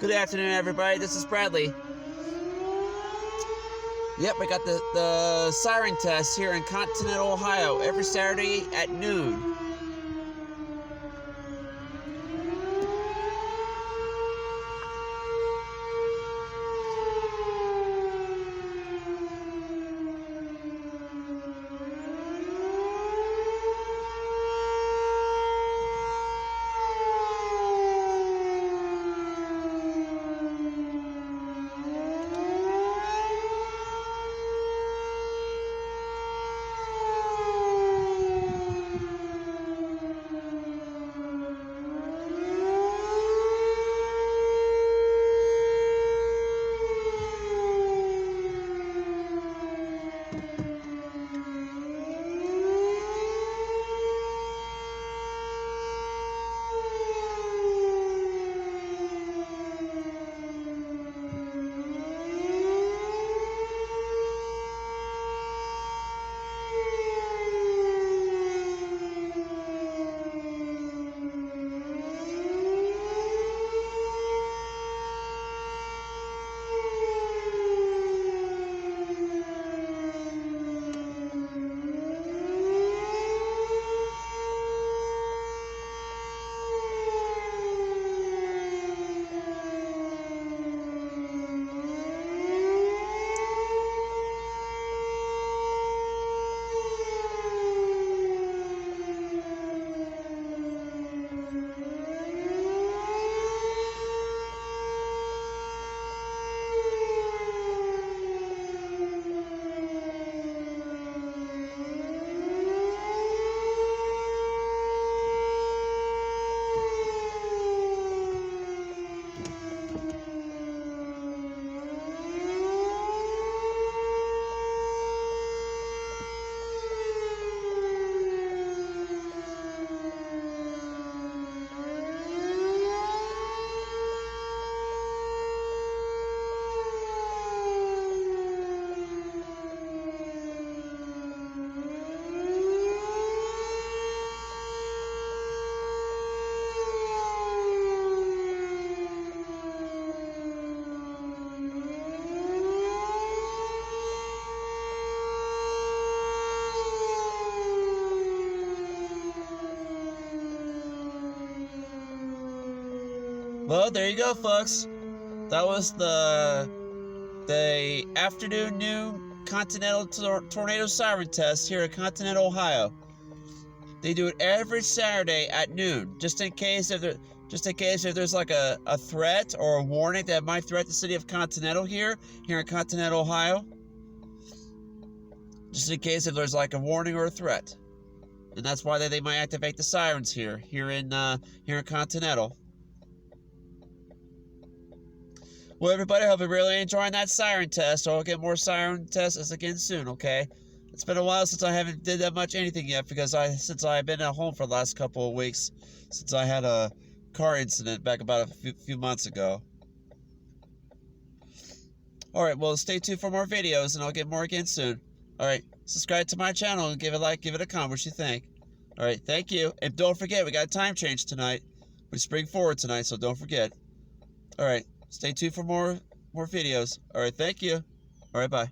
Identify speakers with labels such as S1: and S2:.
S1: Good afternoon, everybody. This is Bradley. Yep, we got the Siren test here in Continental, Ohio, every Saturday at noon. Well, there you go, folks. That was the afternoon noon Continental tornado siren test here at Continental, Ohio. They do it every Saturday at noon, just in case if there's like a threat or a warning that might threaten the city of Continental here in Continental, Ohio. Just in case if there's like a warning or a threat, and that's why they might activate the sirens here in Continental. Well, everybody, I hope you're really enjoying that siren test. So I'll get more siren tests again soon, okay? It's been a while since I haven't did that much anything yet because since I've been at home for the last couple of weeks since I had a car incident back about a few months ago. Alright, well, stay tuned for more videos and I'll get more again soon. Alright, subscribe to my channel and give it a like, give it a comment, what you think. Alright, thank you. And don't forget, we got a time change tonight. We spring forward tonight, so don't forget. Alright. Stay tuned for more videos. All right, thank you. All right, bye.